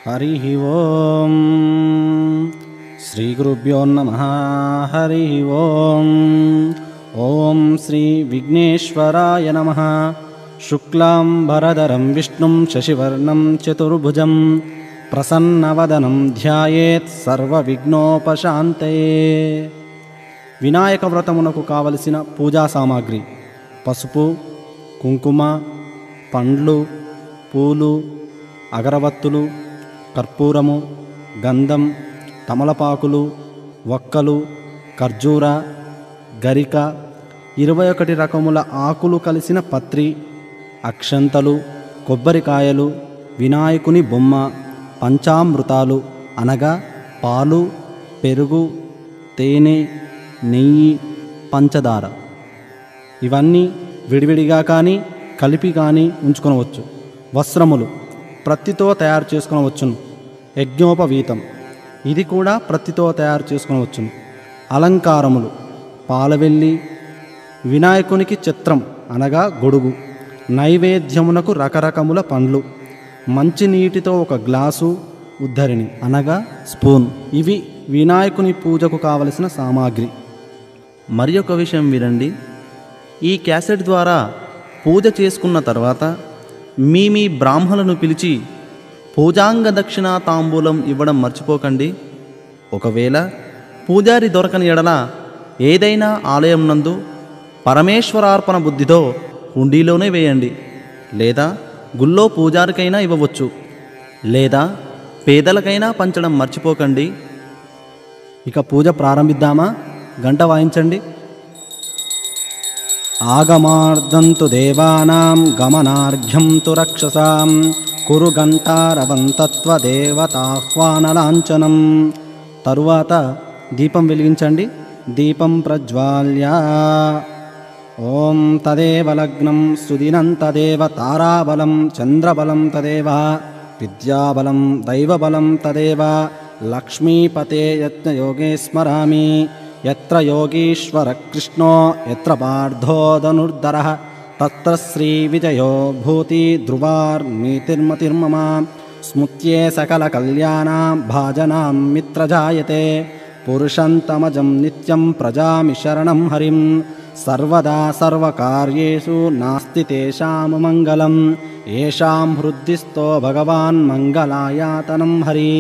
హరి ఓం శ్రీ గురుభ్యో నమః. హరి ఓం. ఓం శ్రీ విఘ్నేశ్వరాయ నమః. శుక్లాంబరధరం విష్ణుం శశివర్ణం చతుర్భుజం ప్రసన్నవదనం ధ్యాయేత్ సర్వవిఘ్నోపశాంతయే. వినాయక వ్రతమునకు కావలసిన పూజా సామాగ్రి: పసుపు, కుంకుమ, పండ్లు, పూలు, అగరవత్తులు, కర్పూరము, గంధం, తమలపాకులు, వక్కలు, ఖర్జూర, గరిక, 21 రకముల ఆకులు కలిసిన పత్రి, అక్షంతలు, కొబ్బరికాయలు, వినాయకుని బొమ్మ, పంచామృతాలు అనగా పాలు, పెరుగు, తేనె, నెయ్యి, పంచదార. ఇవన్నీ విడివిడిగా కానీ కలిపి కానీ ఉంచుకొనవచ్చు. వస్త్రములు ప్రత్తితో తయారు చేసుకొనవచ్చును. యజ్ఞోపవీతం, ఇది కూడా ప్రత్తితో తయారు చేసుకొనవచ్చును. అలంకారములు: పాలవెల్లి, వినాయకునికి చిత్రం అనగా గొడుగు, నైవేద్యమునకు రకరకముల పండ్లు, మంచినీటితో ఒక గ్లాసు, ఉద్ధరిణి అనగా స్పూన్. ఇవి వినాయకుని పూజకు కావలసిన సామాగ్రి. మరి ఒక విషయం వినండి. ఈ క్యాసెట్ ద్వారా పూజ చేసుకున్న తర్వాత మీ బ్రాహ్మణులను పిలిచి పూజాంగ దక్షిణ తాంబూలం ఇవ్వడం మర్చిపోకండి. ఒకవేళ పూజారి దొరకని ఎడల ఏదైనా ఆలయం నందు పరమేశ్వరార్పణ బుద్ధితో హుండీలోనే వేయండి. లేదా గుళ్ళో పూజారికైనా ఇవ్వవచ్చు. లేదా పేదలకైనా పంచడం మర్చిపోకండి. ఇక పూజ ప్రారంభిద్దామా? గంట వాయించండి. ఆగమార్ధంతు దేవానాం గమనార్ఘ్యం తు రక్షసాం కురు గంటారవంతత్వదేవతాహ్వానలాంఛనం. తరువాత దీపం వెలిగించండి. దీపం ప్రజ్వాల్య ఓం తదేవ లగ్నం సుదినం తదేవ తారాబలం చంద్రబలం తదేవ విద్యాబలం దైవబలం తదేవ లక్ష్మీపతే యజ్ఞయోగే స్మరామి. యత్ర యోగీశ్వర కృష్ణో యత్ర పార్థో ధనుర్ధరః తత్ర శ్రీ విజయో భూతి ధ్రువార్నీతిర్మతిర్మమ. స్మృత్యే సకల కళ్యాణాం భాజనాం మిత్రజాయతే. పురుషంతమజం నిత్యం ప్రజామి శరణం హరిం. సర్వదా సర్వకార్యేషు నాస్తి తేషాం మంగళం. ఏషాం హృద్దిస్థో భగవాన్ మంగళాయాతనం హరి.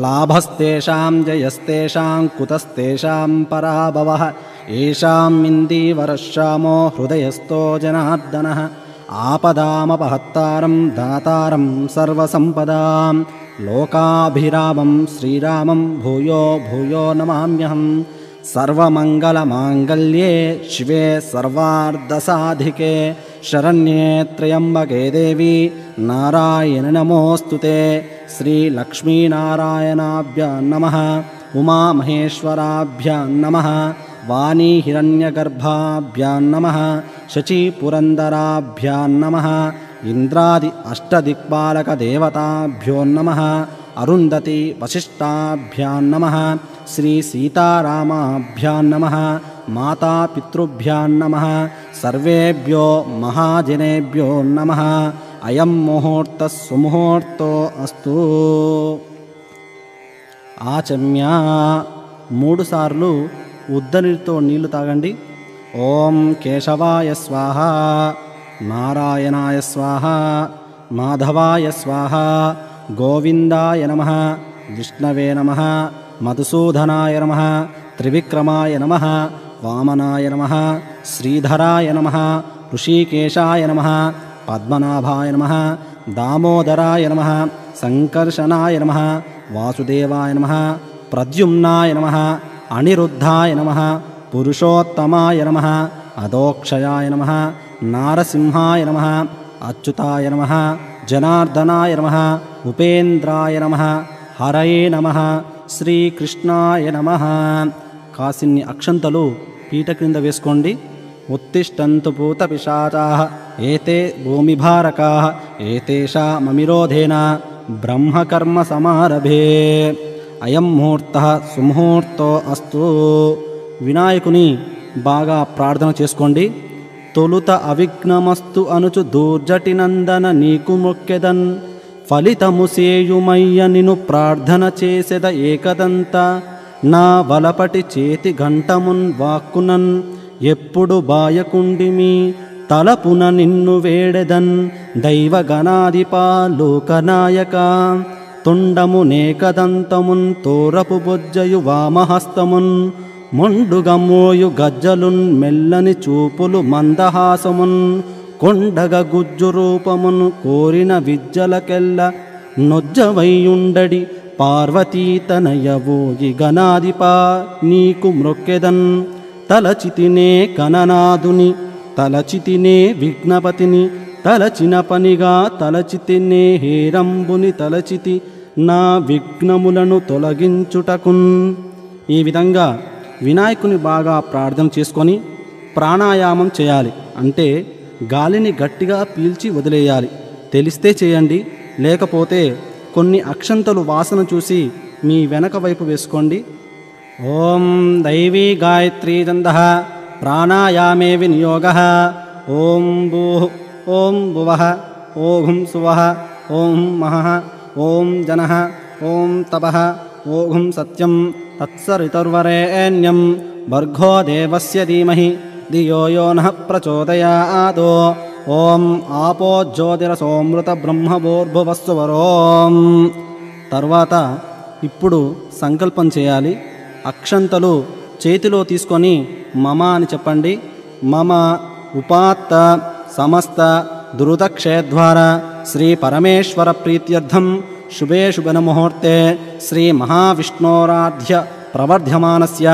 లాభస్తేషాం జయస్తేషాం కుతస్తేషాం పరాభవః. ఏషాం ఇందీవరశ్యామో హృదయస్థో జనార్దనః. ఆపదామపహత్తారం దాతారం సర్వసంపదాం. లోకాభిరామం శ్రీరామం భూయో భూయో నమామ్యహం. సర్వమంగళమాంగళ్యే శివే సర్వార్ధసాధికే శరణ్యే త్రయంబకే దేవి నారాయణి నమోస్తుతే. శ్రీ లక్ష్మీనారాయణాభ్యాం నమః. ఉమామహేశ్వరాభ్యాం నమః. వాణీ హిరణ్యగర్భాభ్యాం నమః. శచీపురందరాభ్యాం నమః. ఇంద్రాది అష్టదిక్పాలక దేవతాభ్యో నమః. అరుంధతి వశిష్టాభ్యాం నమః. శ్రీ సీతారామాభ్యాం నమః. మాతాపితృభ్యాం నమః. సర్వేభ్యో మహాజనేభ్యో నమః. అయం ముహూర్త సుముహూర్తో అస్తు. ఆచమ్య 3 సార్లు ఉద్దనీటితో నీళ్లు తాగండి. ఓం కేశవాయ స్వాహ, నారాయణాయ స్వాహ, మాధవాయ స్వాహ, గోవిందాయ నమః, విష్ణవే నమః, మధుసూదనాయ నమః, త్రివిక్రమాయ నమః, వామనాయ నమః, శ్రీధరాయ నమః, ఋషికేశాయ నమః, పద్మనాభాయ నమః, దామోదరాయ నమః, సంకర్షణాయ నమః, వాసుదేవాయ నమః, ప్రద్యుమ్నాయ నమః, అనిరుద్ధాయ నమః, పురుషోత్తమాయ నమః, అదోక్షయాయ నమః, నారసింహాయ నమః, అచ్యుతాయ నమః, జనార్దనాయ నమః, ఉపేంద్రాయ నమః, హరయే నమః, శ్రీకృష్ణాయ నమః. కాసిన్ని అక్షంతలు పీట క్రింద వేసుకోండి. ఉత్తిష్టంతు భూతపిశాచాః ఏతే భూమిభారకాః ఏతేషామమిరోధేన బ్రహ్మకర్మ సమారభే. అయం ముహూర్తః సుముహూర్తో అస్తు. వినాయకుని బాగా ప్రార్థన చేసుకోండి. తొలుత అవిఘ్నమస్తు అనుచు దూర్జటి నందన నీకు మొక్కెదన్ ఫలితము సేయుమయ్య నిను ప్రార్థన చేసెద ఏకదంత నా వలపటి చేతి గంటమున్ వాక్కునన్ ఎప్పుడు బాయకుండిమి తలపున నిన్ను వేడెదన్ దైవగణాధిపా లోకనాయక తుండము నేకదంతమున్ తోరపు బొజ్జయు వామహస్తమున్ మొండుగ మోయు గజ్జలున్ మెల్లని చూపులు మందహాసమున్ కొండగ గుజ్జు రూపమును కోరిన విద్యలకెల్ల నొజ్జవైయుండడి పార్వతీతనయవోయి గణాధిపా నీకు మ్రొక్కెదన్ తలచితినే కననాదుని తలచితినే విఘ్నపతిని తలచిన పనిగా తలచితినే హేరంబుని తలచితి నా విఘ్నములను తొలగించుటకున్. ఈ విధంగా వినాయకుని బాగా ప్రార్థన చేసుకొని ప్రాణాయామం చేయాలి. అంటే గాలిని గట్టిగా పీల్చి వదిలేయాలి. తెలిస్తే చేయండి, లేకపోతే కొన్ని అక్షంతలు వాసన చూసి మీ వెనక వైపు వేసుకోండి. ఓం దైవీ గాయత్రీ ఛందః ప్రాణాయామే వినియోగః. ఓం భూః ఓం భువః ఓం సువః ఓం మహః ఓం జనః ఓం తపః ఓం సత్యం తత్సరితుర్వరేణ్యం భర్గో దేవస్య ధీమహి ధియో యో నః ప్రచోదయాత్. ఓం ఆపో జ్యోతిరసోమృత బ్రహ్మభూర్భువస్సువరోం. తర్వాత ఇప్పుడు సంకల్పం చేయాలి. అక్షంతలు చేతిలో తీసుకొని మమ అని చెప్పండి. మమ ఉపాత్త సమస్త దురుతక్షేద్వారా శ్రీ పరమేశ్వర ప్రీత్యర్థం శుభే శుభన ముహూర్తే శ్రీ మహావిష్ణోరాధ్య ప్రవర్ధ్యమానస్య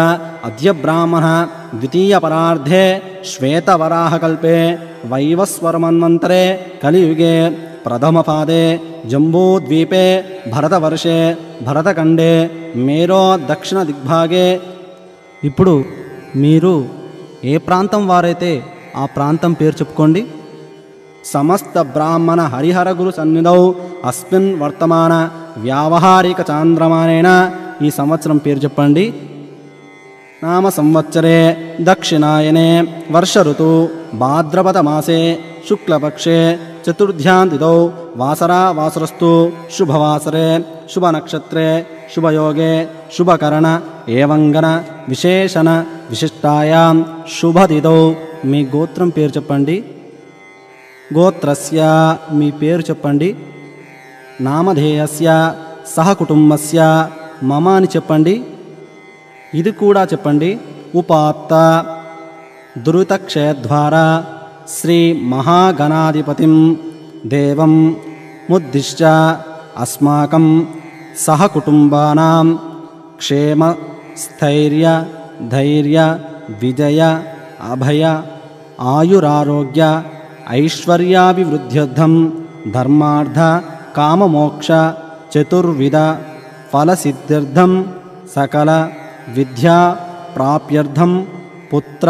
అద్య బ్రాహ్మణ ద్వితీయ పరార్ధే శ్వేతవరాహకల్పే వైవస్వరమన్వంతరే కలియుగే ప్రథమపాదే జంబూద్వీపే భరతవర్షే భరతఖండే మేరో దక్షిణ దిగ్భాగే. ఇప్పుడు మీరు ఏ ప్రాంతం వారైతే ఆ ప్రాంతం పేరు చెప్పుకోండి. సమస్త బ్రాహ్మణ హరిహర గురు సన్నిధౌ అస్మిన్ వర్తమాన వ్యావహారిక చాంద్రమానేన. ఈ సంవత్సరం పేరు చెప్పండి. నామ సంవత్సరే దక్షిణాయనే వర్ష ఋతు భాద్రపద మాసే శుక్లపక్షే చతుర్థ్యాం తిథౌ వాసరా వాసరస్తు శుభవాసరే శుభనక్షత్రే శుభయోగే శుభకరణ ఏవంగన విశేషణ విశిష్టాయాం శుభతిథౌ. మీ గోత్రం పేరు చెప్పండి. గోత్రస్య మీ పేరు చెప్పండి. నామధేయస్య సహకుటుంబస్య మమ అని చెప్పండి. ఇది కూడా చెప్పండి. ఉపాత్త దురితక్షేద్వారా శ్రీ మహాగణాధిపతిం దేవం ముద్దిశ్య అస్మాకం సహకుటుంబానాం క్షేమ స్థైర్య ధైర్య విజయ అభయ ఆయురారోగ్య ఐశ్వర్యాభివృద్ధ్యర్థం ధర్మార్థ కామమోక్ష చతుర్విధ ఫలసిద్ధ్యర్థం సకల విద్యా ప్రాప్యర్థం పుత్ర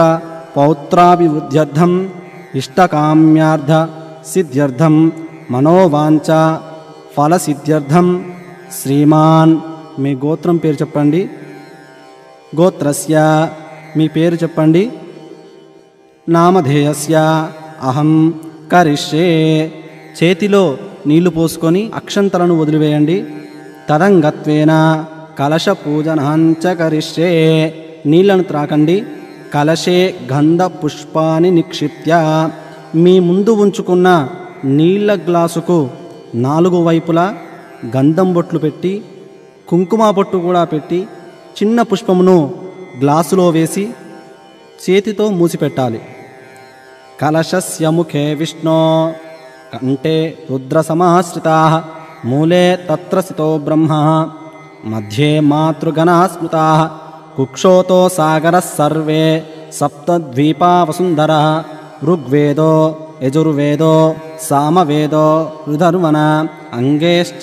పౌత్రాభివృద్ధ్యర్థం ఇష్టకామ్యార్థ సిద్ధ్యర్థం మనోవాంఛ ఫలసిద్ధ్యర్థం శ్రీమాన్. మీ గోత్రం పేరు చెప్పండి. గోత్రస్య మీ పేరు చెప్పండి. నామధేయస్య అహం కరిష్యే. చేతిలో నీళ్లు పోసుకొని అక్షంతలను వదిలివేయండి. తదంగత్వేన కలశ పూజనాంచ కరిష్యే. నీళ్లను త్రాకండి. కలశే గంధ పుష్పాన్ని నిక్షిప్య. మీ ముందు ఉంచుకున్న నీళ్ల గ్లాసుకు 4 వైపులా గంధం బొట్లు పెట్టి కుంకుమ బొట్టు కూడా పెట్టి చిన్న పుష్పమును గ్లాసులో వేసి చేతితో మూసిపెట్టాలి. కలశస్య ముఖే విష్ణో కంఠే రుద్రసమాశ్రితాః మూలే తత్ర స్థితో బ్రహ్మ మధ్యే మాతృగణాః స్మృతాః కుక్షోతో సాగరः సర్వే సప్తద్వీపా వసుంధరः ఋగ్వేదో యజుర్వేదో సామవేదో రుధర్వణ అంగేశ్చ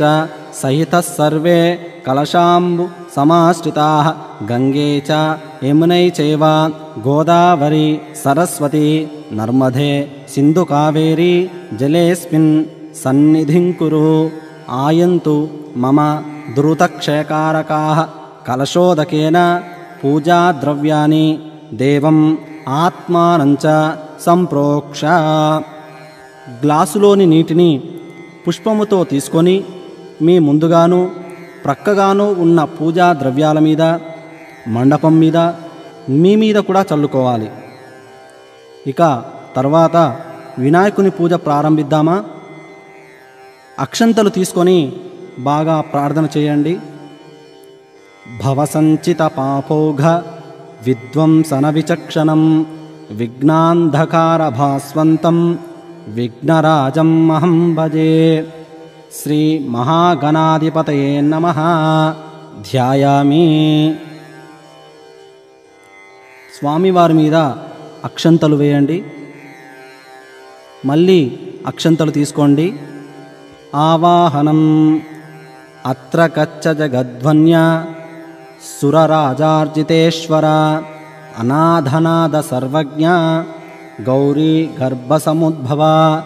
సహితः సర్వే కలశాంబు సమాశ్రితాః గంగే చ యమునై చైవ గోదావరి సరస్వతి నర్మదే సింధు కావేరీ జలేస్మిన్ సన్నిధిం కురు. ఆయంతు మమ ద్రుతక్షయకారకాః కలశోదకేన పూజాద్రవ్యాని దేవం ఆత్మానంచ సంప్రోక్ష. గ్లాసులోని నీటిని పుష్పముతో తీసుకొని మీ ముందుగాను ప్రక్కగాను ఉన్న పూజా ద్రవ్యాల మీద, మండపం మీద, మీ మీద కూడా చల్లుకోవాలి. ఇక తర్వాత వినాయకుని పూజ ప్రారంభిద్దామా? అక్షంతలు తీసుకొని బాగా ప్రార్థన చేయండి. భవసంచిత పాపౌఘ విధ్వంసన విచక్షణం విఘ్నాంధకార భాస్వంతం విఘ్నరాజం అహం భజే. శ్రీ మహాగణాధిపతయే నమః. ధ్యాయామి. స్వామివారి మీద అక్షంతలు వేయండి. మళ్ళీ అక్షంతలు తీసుకోండి. ఆవాహనం. అత్ర కచ్చ జగధ్వన్య సురరాజార్జితేశ్వర అనాథనాద సర్వజ్ఞ గౌరీ గర్భసముద్భవ.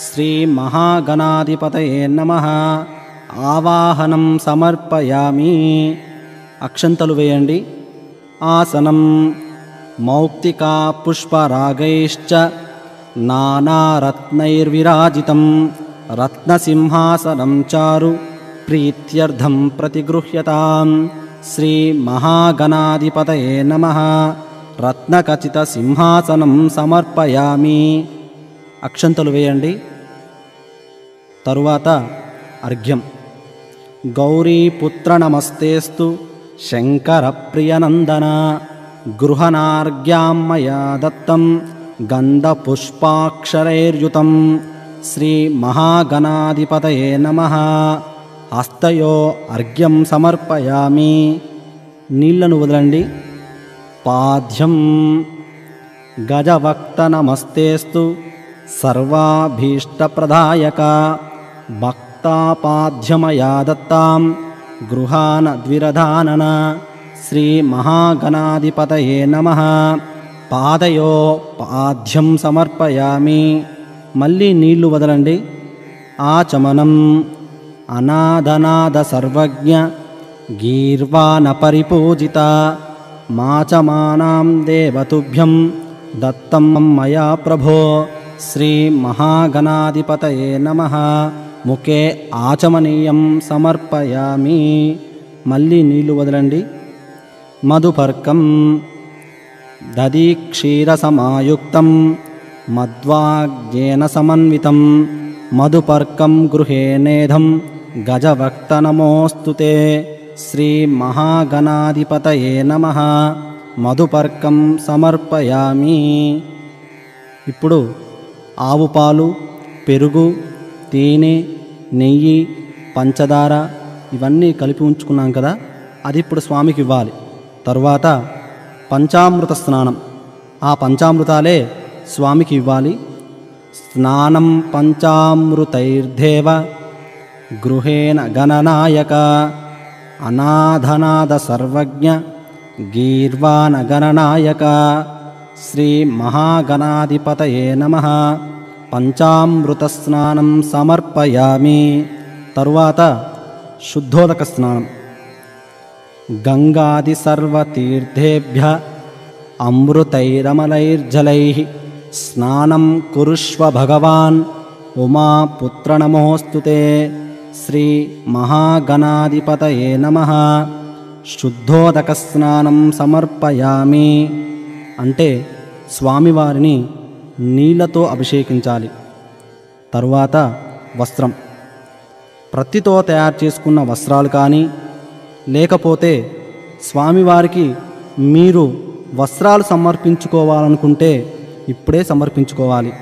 శ్రీ మహాగణాధిపతయే నమః. ఆవాహనం సమర్పయామి. అక్షంతలు వేయండి. ఆసనం. మౌక్తికా పుష్పరాగైశ్చ నానారత్నైర్విరాజితం రత్నసింహాసనం చారు ప్రీత్యర్థం ప్రతిగృహ్యతాం. శ్రీ మహాగణాధిపతయే నమః. రత్నఖచిత సింహాసనం సమర్పయామి. అక్షంతలు వేయండి. తరువాత అర్ఘ్యం. గౌరీపుత్ర నమస్తేస్తు శంకర ప్రియనందన గృహనార్ఘ్యాం మయా దత్తం గంధపుష్పాక్షరైర్యుతం. శ్రీ మహాగణాధిపతయే నమః. హస్తయో అర్ఘ్యం సమర్పయామి. నీళ్లను వదలండి. పాద్యం. గజవక్త నమస్తేస్తు సర్వాభీష్టప్రదాయక భక్తాపాద్యమయా దత్తాం గృహాన ద్విరధానన. శ్రీ మహాగణాధిపతయే నమః. పాదయో పాద్యం సమర్పయామి. మళ్ళీ నీళ్లు వదలండి. ఆచమనం. అనాథనాద సర్వజ్ఞ గీర్వాణ పరిపూజిత మాచమానాం దేవతుభ్యం దత్తం మయా ప్రభో. శ్రీ మహాగణాధిపతయే నమః. ముఖే ఆచమనీయం సమర్పయామి. మళ్ళీ నీళ్లు వదలండి. మధుపర్కం. దధీక్షీరసమాయుక్తం మధ్వాజ్ఞేన సమన్వితం మధుపర్కం గృహే నేధం గజవక్త నమోస్తుతే. శ్రీ మహాగణాధిపతయే నమః. మధుపర్కం సమర్పయామి. ఇప్పుడు ఆవు పాలు, పెరుగు, తేనె, నెయ్యి, పంచదార ఇవన్నీ కలిపి ఉంచుకున్నాం కదా, అది ఇప్పుడు స్వామికి ఇవ్వాలి. తరువాత పంచామృత స్నానం. ఆ పంచామృతాలే స్వామికి ఇవ్వాలి. స్నానం పంచామృతైర్దేవ గృహేణ గణనాయక అనాథనాద సర్వజ్ఞ గీర్వాణ గణనాయక. శ్రీ మహాగణాధిపతయే నమః. పంచామృత స్నానం సమర్పయామి. తరువాత శుద్ధోదక స్నానం. గంగాది సర్వతీర్థేభ్య అమృతైరమలైర్జలైః స్నానం కురుష్వ భగవాన్ ఉమాపుత్ర నమోస్తుతే. శ్రీ మహాగణాధిపతయే నమః. శుద్ధోదక స్నానం సమర్పయామి. అంటే స్వామివారిని నీళ్లతో అభిషేకించాలి. తరువాత వస్త్రం. ప్రత్తితో తయారు చేసుకున్న వస్త్రాలు కానీ, లేకపోతే స్వామివారికి మీరు వస్త్రాలు సమర్పించుకోవాలనుకుంటే ఇప్పుడే సమర్పించుకోవాలి.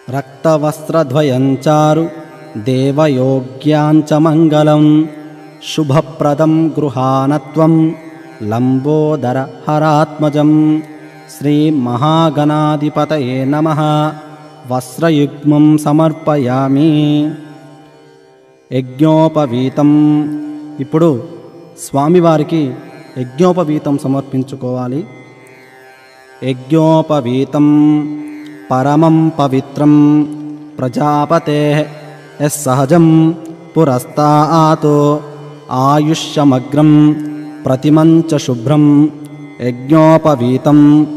రక్తవస్త్రద్వయంచారు దేవయోగ్యాంచ మంగళం శుభప్రదం గృహానత్వం లంబోదర హరాత్మజం. శ్రీ మహాగణాధిపతయే నమః. వస్త్రయుగ్మం సమర్పయామి. యజ్ఞోపవీతం. ఇప్పుడు స్వామివారికి యజ్ఞోపవీతం సమర్పించుకోవాలి. యజ్ఞోపవీతం పరమం పవిత్రం ప్రజాపతేః యస్సహజం పురస్తాతో ఆయుష్యమగ్రం ప్రతిమంచ శుభ్రం యజ్ఞోపవీతం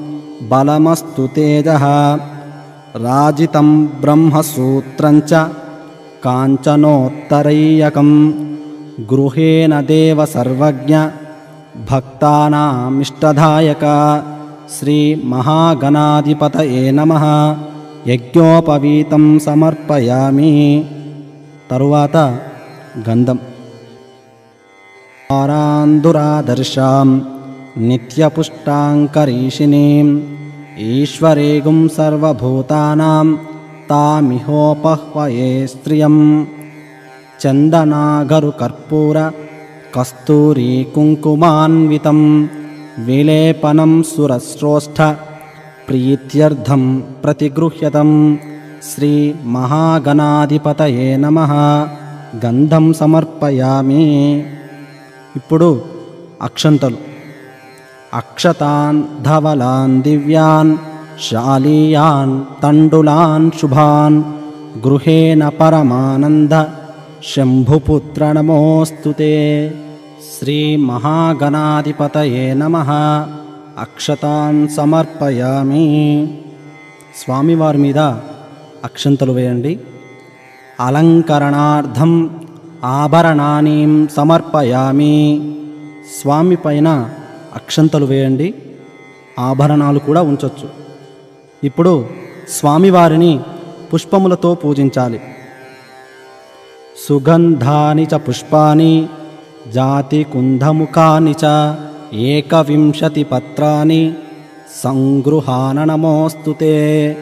బలమస్తు తేజః రాజితం బ్రహ్మసూత్రంచ కాంచనోత్తరైయకం గృహేణ దేవ సర్వజ్ఞ భక్తానామిష్టదాయక శ్రీ మహాగణాధిపతయే నమః యజ్ఞోపవీతం సమర్పయామి. తరువాత గంధం. ఆరాందురాదర్శాం నిత్యపుష్టాంకరీషిణీం ఈశ్వరేగుం సర్వభూతానాం తామిహోపహ్వయే స్త్రియం చందనాగరు కర్పూర కస్తూరీ కుంకుమాన్వితం విలేపనం సురశ్రోష్ఠ ప్రీత్యర్థం ప్రతిగృహ్యతం. శ్రీ మహాగణాధిపతయే నమః. గంధం సమర్పయామి. ఇప్పుడు అక్షంతలు. అక్షతాన్ ధవలాన్ దివ్యాన్ శాలీయాన్ తండులాన్ శుభాన్ గృహేణ పరమానంద శంభుపుత్ర నమోస్తుతే. శ్రీ మహాగణాధిపతయే నమః. అక్షతాన్ సమర్పయామి. స్వామివారి మీద అక్షంతలు వేయండి. అలంకరణార్థం ఆభరణానీం సమర్పయామి. స్వామి పైన అక్షంతలు వేయండి, ఆభరణాలు కూడా ఉంచొచ్చు. ఇప్పుడు స్వామివారిని పుష్పములతో పూజించాలి. సుగంధాని చ పుష్పాని జాతి కుంధముఖాని చ 21 పత్రాని సంగృహాన నమోస్తుతే.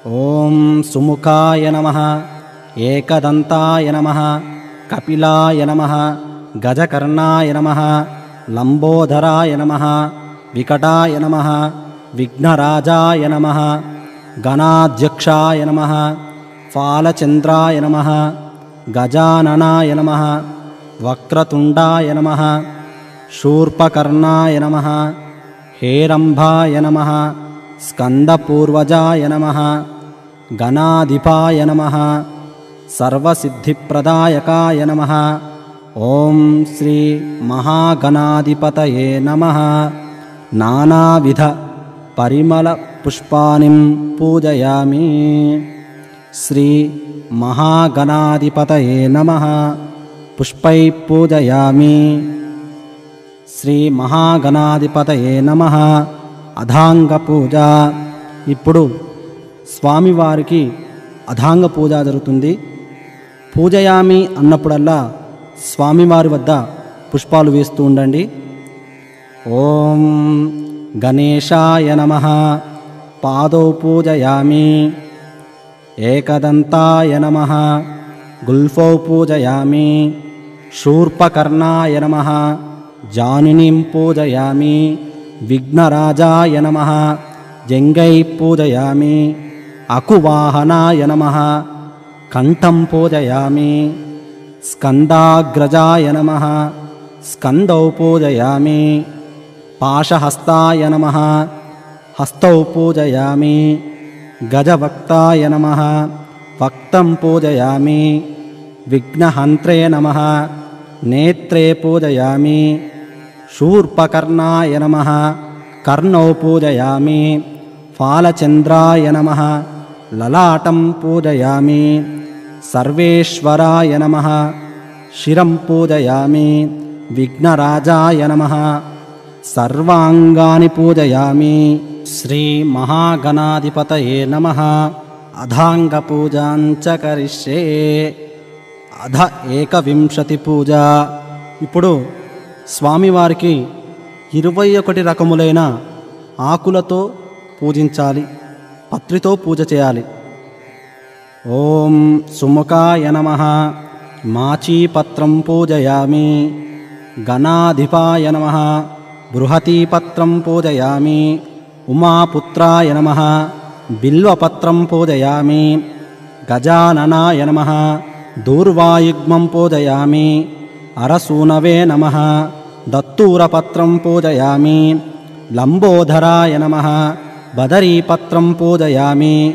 ఓం సుముఖాయ నమః, ఏకదంతాయ నమః, కపిలాయ నమః, గజకర్ణాయ నమః, లంబోదరాయ నమః, వికటాయ నమః, విఘ్నరాజాయ నమః, గణాధ్యక్షాయ నమః, ఫాలచంద్రాయ నమః, గజాననాయ నమః, వక్రతుండాయ నమః, శూర్పకర్ణాయ నమః, హేరంభాయ నమః, స్కందపూర్వజాయ నమః, గణాధిపాయ నమః, సర్వసిద్ధిప్రదాయకాయ నమః. ఓం శ్రీ మహాగణాధిపతయే నమః. నానావిధ పరిమళ పుష్పానిం పూజయామి. శ్రీ మహాగణాధిపతయే నమః. పుష్పై పూజయామి. శ్రీ మహాగణాధిపతయే నమః. అధాంగ పూజ. ఇప్పుడు స్వామివారికి అధాంగ పూజ జరుగుతుంది. పూజయామి అన్నప్పుడల్లా స్వామివారి వద్ద పుష్పాలు వేస్తూ ఉండండి. ఓం గణేశాయ నమః. పాదౌ పూజయామి. ఏకదంతాయ నమః. గుల్ఫౌ పూజయామి. శూర్పకర్ణాయ నమః. జానునిం పూజయామి. విఘ్నరాజాయ నమః. జంగై పూజయామి. అకువాహనాయ నమః. కంఠం పూజయామి. స్కందాగ్రజాయ నమః. స్కందౌ పూజయామి. పాశహస్తాయ నమః. హస్తౌ పూజయామి. గజవక్తాయ నమః. వక్తం పూజయామి. విఘ్నహంత్రే నమః. నేత్రే పూజయామి. శూర్పకర్ణాయ నమః. కర్ణౌ పూజయామి. ఫాలచంద్రాయ నమః. లలాటం పూజయామి. సర్వేశ్వరాయ నమః. శిరం పూజయామి. విఘ్నరాజాయ నమః. సర్వాంగాని పూజయామి. శ్రీ మహాగణాధిపతయే నమః. అధాంగ పూజాంచ కరిష్యే. అధ 21 పూజ. ఇప్పుడు స్వామివారికి 21 రకములైన ఆకులతో పూజించాలి, పత్రితో పూజ చేయాలి. ఓం సుముఖాయ నమః. మాచీపత్రం పూజయామి. గణాధిపాయ నమః. బృహతీపత్రం పూజయామి. ఉమాపుత్రాయ నమః. బిల్వపత్రం పూజయామి. గజాననాయ నమః. దూర్వాయుగ్మం పూజయామి. అరసూనవే నమః. దత్తూరపత్రం పూజయామి. లంబోదరాయ నమః. బదరీపత్రం పూజయామి.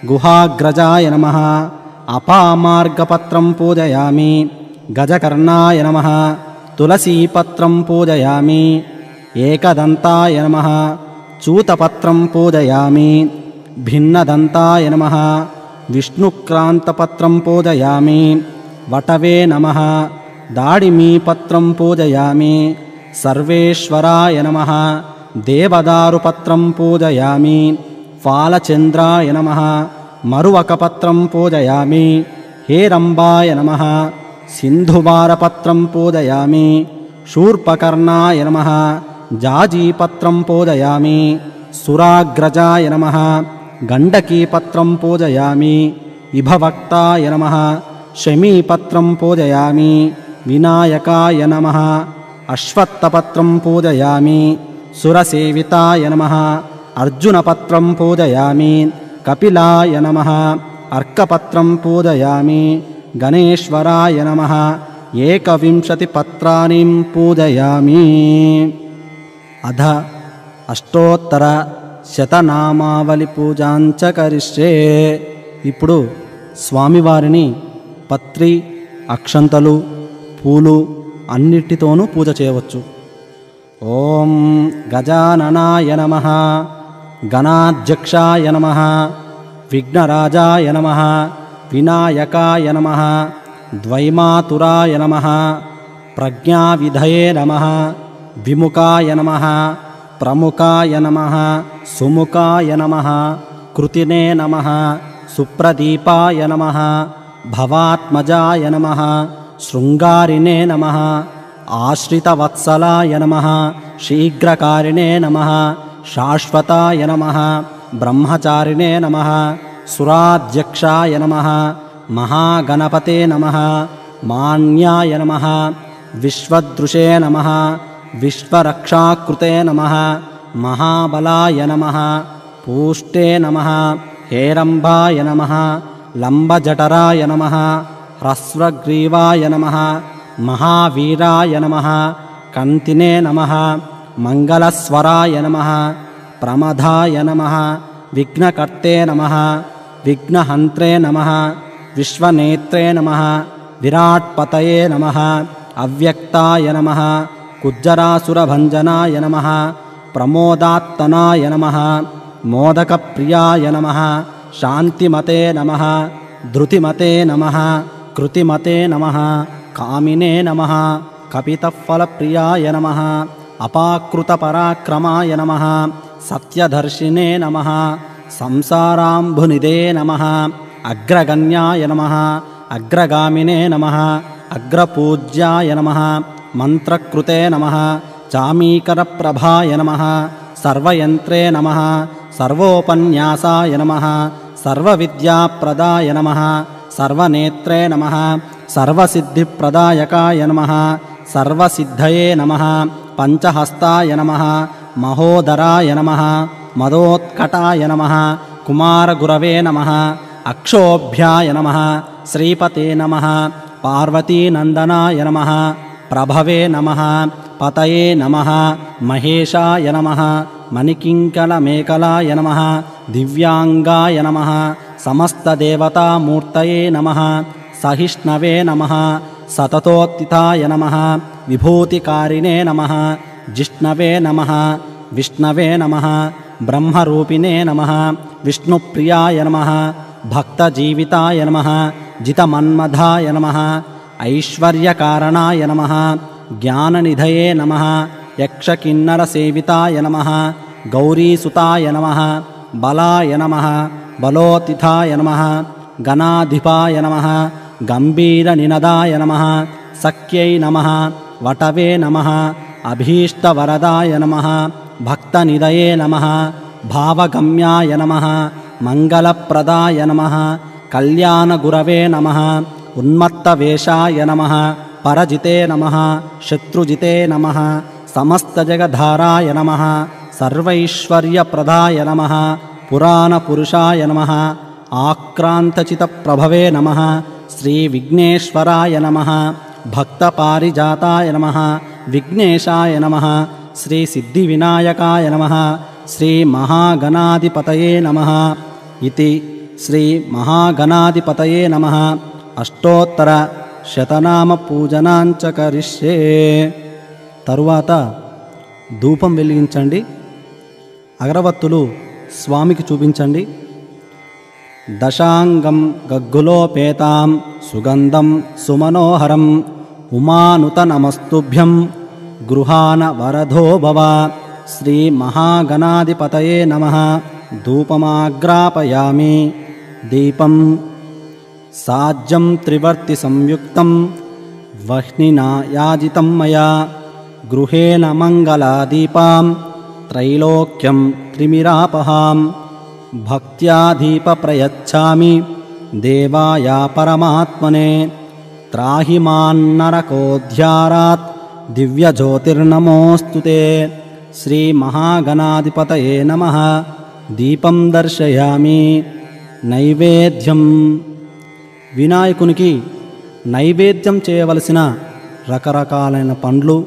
గుహాగ్రజాయ నమః. అపామార్గపత్రం పూజయామి. గజకర్ణాయ నమః. తులసీపత్రం పూజయామి. ఏకదంతాయ నమః. చూతపత్రం పూజయామి. భిన్నదంతాయ నమః. విష్ణుక్రాంతపత్రం పూజయామి. వటవే నమః దాడిమీపత్రం పూజయామి. సర్వేశ్వరాయ నమః దేవదారుపత్రం పూజయామి. ఫాలచంద్రాయ నమః మరువకపత్రం పూజయామి. హేరంబాయ నమః సింధువారపత్రం పూజయామి. శూర్పకర్ణాయ నమః జాజీపత్రం పూజయామి. సురాగ్రజాయ నమః గండకీపత్రం పూజయామి. ఇభవక్తాయ నమః శమీపత్రం పూజయామి. వినాయకాయ నమః అశ్వత్థపత్రం పూజయామి. సురసేవితాయ నమః అర్జునపత్రం పూజయామి. కపిలాయ నమః అర్కపత్రం పూజయామి. గణేశ్వరాయ నమః ఏకవింశతి పత్రాని పూజయామి. అధ అష్టోత్తర శతనామావళి పూజాంచ కరిష్యే. ఇప్పుడు స్వామివారిని పత్రి, అక్షంతలు, పూలు అన్నిటితోనూ పూజ చేయవచ్చు. ఓం గజాననాయ నమః గణాధ్యక్షాయ నమః విఘ్నరాజాయ నమః వినాయకాయ నమః ద్వైమాతురాయ నమః ప్రజ్ఞావిధయే నమః విముఖాయ నమః ప్రముఖాయ నమః సుముఖాయ నమః కృతినే నమః సుప్రదీపాయ నమః భవాత్మజాయ నమః శృంగారిణే నమః ఆశ్రితవత్సలాయ నమః శీఘ్రకారిణే నమః శాశ్వతాయ నమః బ్రహ్మచారిణే నమః సురాధ్యక్షాయ నమః మహాగణపతే నమః మాన్యాయ నమః విశ్వదృశే నమః విశ్వరక్షాకృతే నమః మహాబలాయ నమః పూష్టే నమః హేరంబాయ నమః లంబజఠరాయ నమః హ్రస్వగ్రీవాయ నమః మహావీరాయ నమః కంతినే నమః మంగళస్వరాయ నమః ప్రమదాయ నమః విఘ్నకర్తే నమః విఘ్నహంత్రే నమః విశ్వనేత్రే నమః విరాట్పతయే నమః అవ్యక్తాయ నమః కుజ్జరాసురభంజనాయ నమః ప్రమోదాత్తనాయ నమః మోదకప్రియాయ నమః శాంతిమతే నమః ధృతిమతే నమః కృతిమతే నమః కామినే నమః కపితఫలప్రియాయ నమః అపాకృతపరాక్రమాయ నమః సత్యదర్శినే నమః సంసారాంబునిదే నమః అగ్రగణ్యాయ నమః అగ్రగామినే నమః అగ్రపూజ్యాయ నమః మంత్రకృతే నమః చామీకరప్రభాయ నమః సర్వయంత్రే నమః సర్వోపన్యాసాయ నమః సర్వవిద్యాప్రదాయ నమః సర్వనేత్రే నమః సర్వసిద్ధిప్రదాయకాయ నమః సర్వసిద్ధయే నమః పంచహస్తాయ నమః మహోదరాయ నమః మదోత్కటాయ నమః కుమారగురవే నమః అక్షోభ్యాయ నమః శ్రీపతే నమః పార్వతీనందనాయ నమః ప్రభవే నమః పతయే నమః మహేశాయ నమః మణికింకలమేకలాయ నమః దివ్యాంగాయ నమః సమస్తదేవతామూర్తయే నమః సహిష్ణవే నమః సతతోత్థితాయ నమః విభూతికారిణే నమః జిష్ణవే నమః విష్ణవే నమః బ్రహ్మరూపిణే నమః విష్ణుప్రియాయ నమః భక్తజీవితాయ నమః జితమన్మధాయ నమః ఐశ్వర్యకారణాయ నమః జ్ఞాననిధయే నమః యక్షకిన్నరసేవితాయ నమః గౌరీసుతాయ నమః బలాయ నమః బలోతిథాయ నమః గణాధిపాయ నమః గంభీరనినదాయ నమః సఖ్యై నమః వటవే నమః అభీష్టవరదాయ నమః భక్తనిదయే నమః భావగమ్యాయ నమః మంగళప్రదాయ నమః కళ్యాణగురవే నమః ఉన్మత్తవేషాయ నమః పరజితే నమః శత్రుజితే నమః సమస్తజగద్ధారాయ నమః సర్వైశ్వర్యప్రదాయ నమః పురాణపురుషాయ నమః ఆక్రాంతచితప్రభవే నమః శ్రీవిఘ్నేశ్వరాయ నమః భక్తపారిజాతాయ నమః విఘ్నేశాయ నమః శ్రీసిద్ధివినాయకాయ నమః శ్రీమహాగణాధిపతయే నమః ఇతి శ్రీమహాగణాధిపతయే నమః అష్టోత్తర శతనామ పూజనాంచ కరిష్యే. తరువాత ధూపం వెలిగించండి, అగరవత్తులు స్వామికి చూపించండి. దశాంగం గగ్గులోపేతాం సుగంధం సుమనోహరం ఉమానుత నమస్తుభ్యం గృహాన వరదో భవ. శ్రీ మహాగణాధిపతయే నమః. ధూపమాగ్రాపయామి. దీపం సాజ్యం త్రివర్తి సంయుక్తం వహ్నినా యాజితం మయా. గృహేణ మంగళాదీపాం త్రైలోక్యం త్రిమిరాపహాం. భక్త్యా దీప ప్రయచ్ఛామి దేవాయ పరమాత్మనే. త్రాహి మాన్నరకోధ్యారాత్ దివ్యజ్యోతిర్నమోస్తుతే. శ్రీ మహాగణాధిపతయే నమః. దీపం దర్శయామి. నైవేద్యం. వినాయకునికి నైవేద్యం చేయవలసిన రకరకాలైన పండ్లు,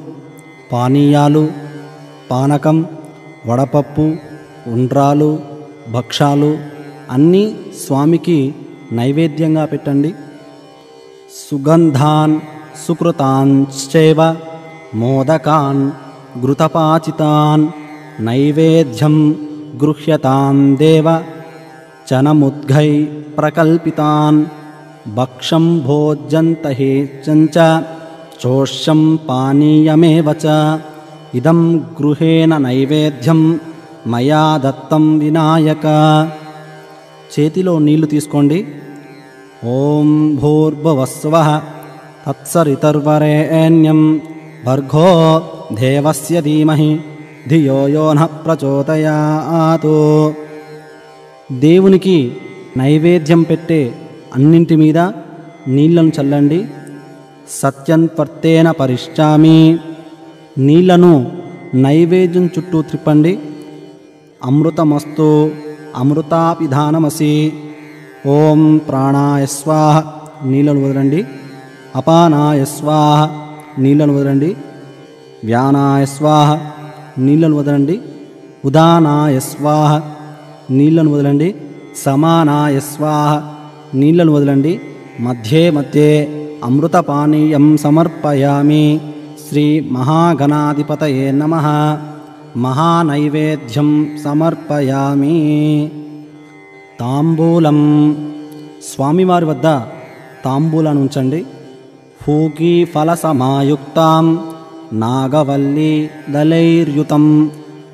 పానీయాలు, పానకం, వడపప్పు, ఉండ్రాలు, భక్షాలు అన్నీ స్వామికి నైవేద్యంగా పెట్టండి. సుగంధాన్ సుకృతాంశ్చైవ మోదకాన్ ఘృతపాచితాన్ నైవేద్యం గృహ్యతాం దేవ చనముద్ఘై ప్రకల్పితాన్. భక్షం భోజ్యంతహేచంచ చోష్యం పానీయమేవ చ. ఇదం గృహేణ నైవేద్యం మయా దత్తం వినాయక. చేతిలో నీళ్లు తీసుకోండి. ఓం భూర్భువస్వః తత్సవితుర్వరేణ్యం భర్గో దేవస్య ధీమహి ధియో యో నః ప్రచోదయాత్. దేవునికి నైవేద్యం పెట్టే అన్నింటి మీద నీళ్లను చల్లండి. సత్యంత్వర్తేన పరిష్టామి. నీళ్లను నైవేద్యం చుట్టూ త్రిప్పండి. అమృతమస్తు అమృతాపిధానమసి. ఓం ప్రాణాయ స్వాహ. నీళ్లను వదలండి. అపానాయ స్వాహ. నీళ్లను వదలండి. వ్యానాయ స్వాహ. నీళ్లను వదలండి. ఉదానాయ స్వాహ. నీళ్లను వదలండి. సమానాయ స్వాహ. నీళ్లను వదలండి. మధ్యే మధ్యే అమృతపానీయం సమర్పయామి. శ్రీ మహాగణాధిపతయే నమః. మహానైవేద్యం సమర్పయామి. తాంబూలం. స్వామివారి వద్ద తాంబూలాన్ని ఉంచండి. ఫూకీ ఫలసమాయుక్తాం నాగవల్లీ దళైర్యుతం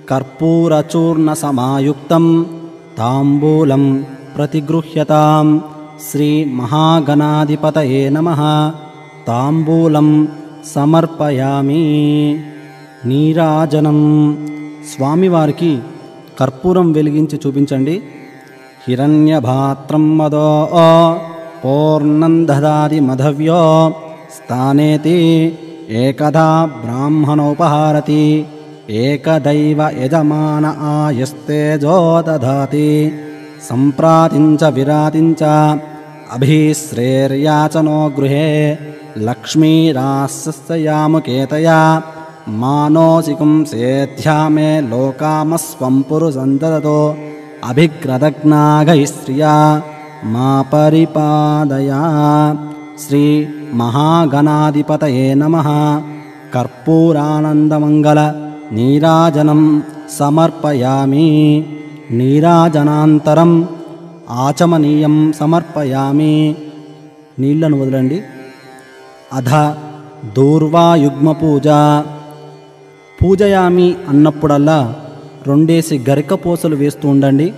కర్పూరచూర్ణ సమాయుక్తం తాంబూలం ప్రతిగృహ్యతాం. శ్రీ మహాగణాధిపతయే నమః. తాంబూలం సమర్పయామి. నీరాజనం. స్వామివారికి కర్పూరం వెలిగించి చూపించండి. హిరణ్యభాత్రం మదో పూర్ణం దదాతి మధవ్యో స్థానేతి ఏకదా బ్రాహ్మణోపహారతి ఏకదైవ యజమాన ఆయస్తేజో దదాతి సంప్రాతించ విరాతించ అభిశ్రేర్యాచనో గృహే లక్ష్మీరాస్యాముకేతయా మానోసికం సేధ్యామే లోకామస్వం పురుషందతో అభిగ్రదగ్నాగైశ్రియా మా పరిపాదయా. శ్రీ మహాగణాధిపతయే నమః. కర్పూరానందమంగళ నీరాజనం సమర్పయామి. నీరాజనాంతరం ఆచమనీయం సమర్పయామి. నీళ్లను వదలండి. అధ దూర్వాయుగ్మ పూజ. పూజయామి అన్నప్పుడల్లా 2 గరికపోసలు వేస్తూ ఉండండి.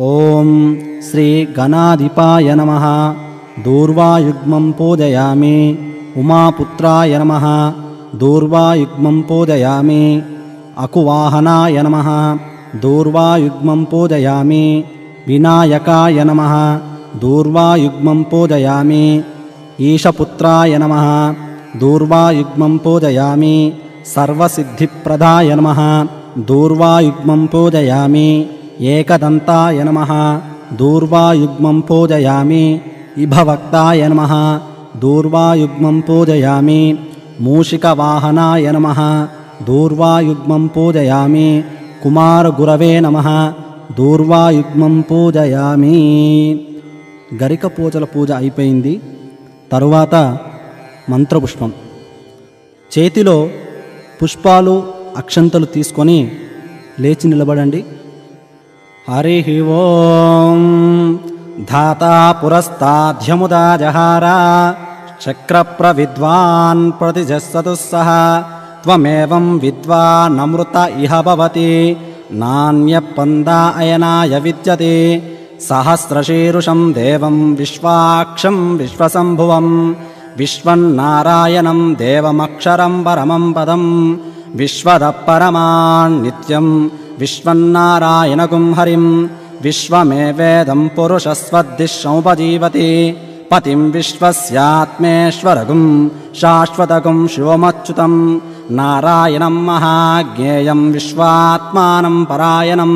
ఓం శ్రీ గణాధిపాయ నమః. దూర్వాయుగ్మం పూజయామి. ఉమాపుత్రాయ నమః. దూర్వాయుగ్మం పూజయామి. అకువాహనాయ నమః. దూర్వాయుగ్మం పూజయామి. వినాయకాయ నమః. దూర్వాయుగ్మం పూజయామి. ఈశపుత్రాయ నమః. దూర్వాయుగ్మం పూజయామి. సర్వసిద్ధిప్రదాయ నమః. దూర్వాయుగ్మం పూజయామి. ఏకదంతాయ నమః. దూర్వాయుగ్మం పూజయామి. ఇభవక్తాయ నమః. దూర్వాయుగ్మం పూజయామి. మూషికవాహనాయ నమః. దూర్వాయుగ్మం పూజయామి. కుమారగురవే నమః. దూర్వాయుగ్మం పూజయామి. గరిక పూజల పూజ అయిపోయింది. తరువాత మంత్రపుష్పం. చేతిలో పుష్పాలు అక్షంతలు తీసుకొని లేచి నిలబడండి. हरिः ओं धाता पुरस्ताद्यमुदा जहारा चक्रप्रविद्वान् प्रतिजस्सतु सः त्वमेवं विद्वानमृत इह भवति नान्यपन्दा अयनाय विद्यते सहस्रशीरुषं देवं विश्वाक्षं विश्वसम्भुवं विश्वन्नारायणं देवमक्षरं परमं पदं विश्वदपरमान्नित्यं विश्वन्नारायणगुं हरिं विश्वमेवेदं पुरुषस्वद्दिशमुपजीवति पतिं विश्वस्यात्मेश्वरगुं शाश्वतगुं शिवमच्युतं नारायणं महाज्ञेयं विश्वात्मानं परायणं